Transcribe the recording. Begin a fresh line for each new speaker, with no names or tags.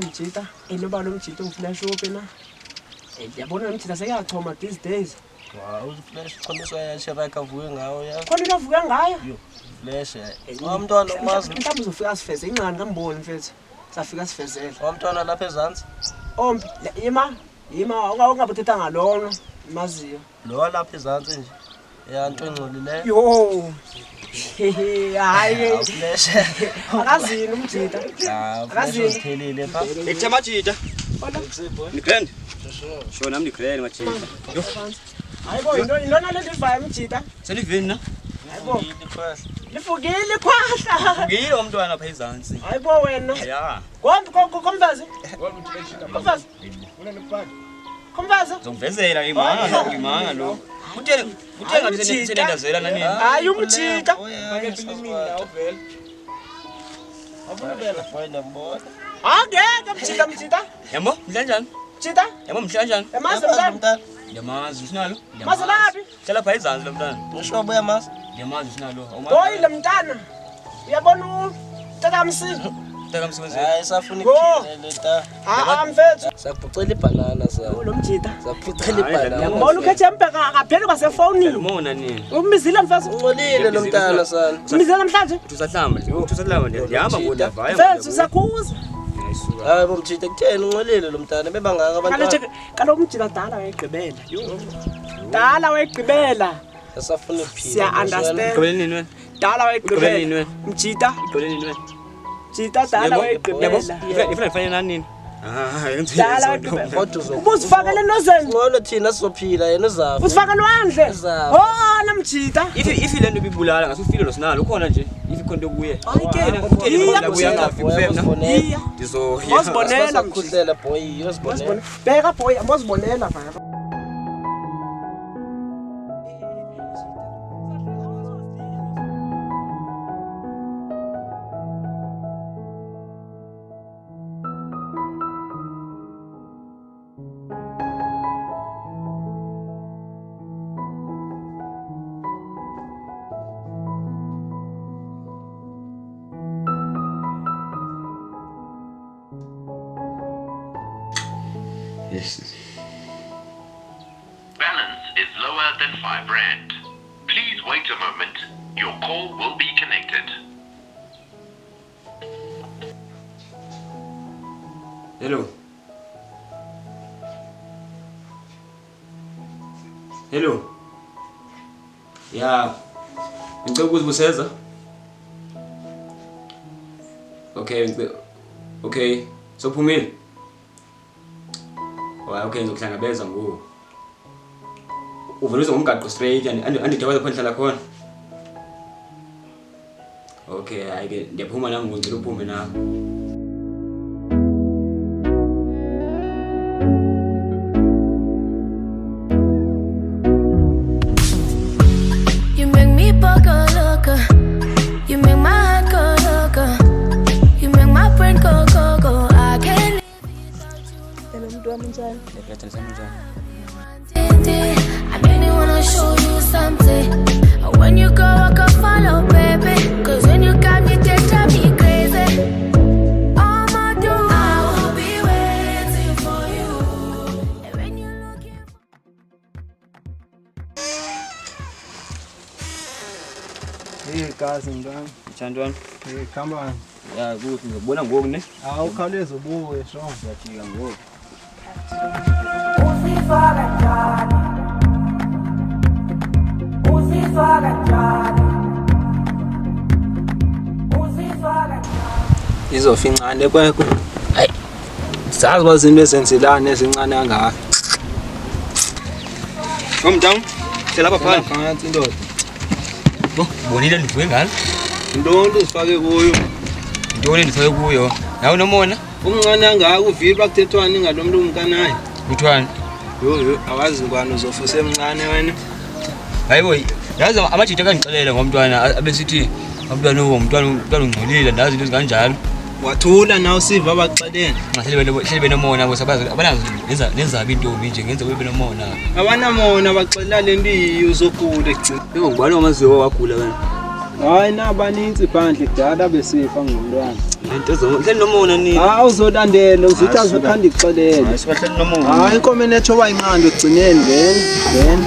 Mjita inoba lo mjita ungiflash up na yabona mjita sekuyachoma these days
Flash khona yashera kavuke ngawo ya
khona kavuka ngayo
yo flash umntwana umazi
mhlawumbe uzofika sifeze ingqani kamboni mfethu safika sifezela
umntwana lapha ezantsi
ombi yima ungabuthetha ngalona maziyo
lo lapha ezantsi nje yanto engcolileyo
yo hayi
flash
akazini umjita
akazini uthelile pha
Ekuthe majita. Ni grand. Sho nami ni grand majita. Yo.
Hayibo indona le ndivayo umjita
Selivini na.
hayibo
iphahla
lifukile phahla
Ngiyilo umntwana lapha ezantsi.
hayibo wena
Ya.
komfazi komfazi
Ngizongvezela imanga lo. Kuthe ngathi senendazela nani.
hayi umjita
Fine mbona
angeke mjita
Yambo, mhlanjani?
mjita
Yambo mhlanjani?
emazi mntana
Yamazi usinalo?
mazi laphi
Hlala pha ezantsi lo mntana.
ngishobo yamasi
Yamazi usinalo.
boyile mntana uyabona utata msini
Taka msebenzi.
hayi safuna iphile leta
mfethu
saphucela ibanana sa
lo mjita
saphucela ibanana
yangibona ukhethe mpeka akapheli kwasefowunini
Umona nini?
umizile mfethu
ungcolile lo mntana sana
umizile namhlanje
Usahlamba nje. Usahlamba nje. Yahamba ngoda vayo.
mfethu sakhuza
hayi bomjita kutheni ungcolile lo mntana bebangaka abantwana
kaloku umjita dala wayegqibela dala wayegqibela
safuna iphile
siya understand
Gqibeleni nini wena?
dala wayegqibela
Gqibeleni
mjita
Gqibeleni nini wena?
mjita dala
Yabo,
wayegqibela
ifuna ifanye nani nini?
dala wayegqibela
kodwa uzo
ubuzifakele nozeni
ngcono thina sizophila yena uzafa
uzifakele wandle
Uzaba.
hona mjita
Ifi lento bibulala ngasufile losinalo ukhona nje ifi khonto kuye.
iya
Ndizo
Wazibonela
khutlela boy yozibonela
beka boy ambozibonela baba
Yes.
Balance is lower than R5. Please wait a moment. Your call will be connected.
Hello. Hello. Yeah. Ngicela ukuzibuseza. Okay. Sophumile. Okay, ngizokuhlangabeza ngoku. Uvuliza ngomgaqo straight andidabeza khona hlala khona. Okay, ayike ndiyaphuma nami ngicela uphume nawe.
You make me bugger loca. You make my heart go loca. You make my brain go go go. I can't I really wanna show you something. When you go, I can follow, baby. Cause when you got me, they drive me crazy. I'ma do, I will be waiting for you. And when you're looking
Hey guys, ngani?
Chandwana.
Hey, come on.
Ya ukuthi ngibona ngoku ne.
Awukhawuleze ubuye sho.
Ngiyajika ngoku.
Izofincane kwekho. Hayi. Sazi bazinto ezenzelana ezincane kangaka.
Ngomdown. Hlala lapha phansi.
Phansi indoda.
Bonile ndivuke ngalo.
Intoni uzifake kuyo?
Ntoni ndifake kuyo? Nawe nomona?
Umncane kangaka uvile bakuthethwana ngalomuntu umkanayo.
Kuthwani?
Yo, awazi ngwane uzofusa emncane wena.
Hayibo, yazi amajita kangixelela ngomntwana abesithi umntwana ungcolile ndazi into ezikanjalo.
Wathula nawe siva abaxelene.
Hleli benomona bose abanazo nenza intombi nje ngenze kube benomona.
Abanamona baxela lento izogula egcina.
Ngubani omaziyo wagula kana?
Hayi nabaninzi phandle kudala besifa ngomntwana.
Lento hleli nomona ni.
Uzolandela uzithi azokhanda ixelele.
Hayi sibahleli nomona.
Hayi inkomo enetho wayinqanda ugcineni then.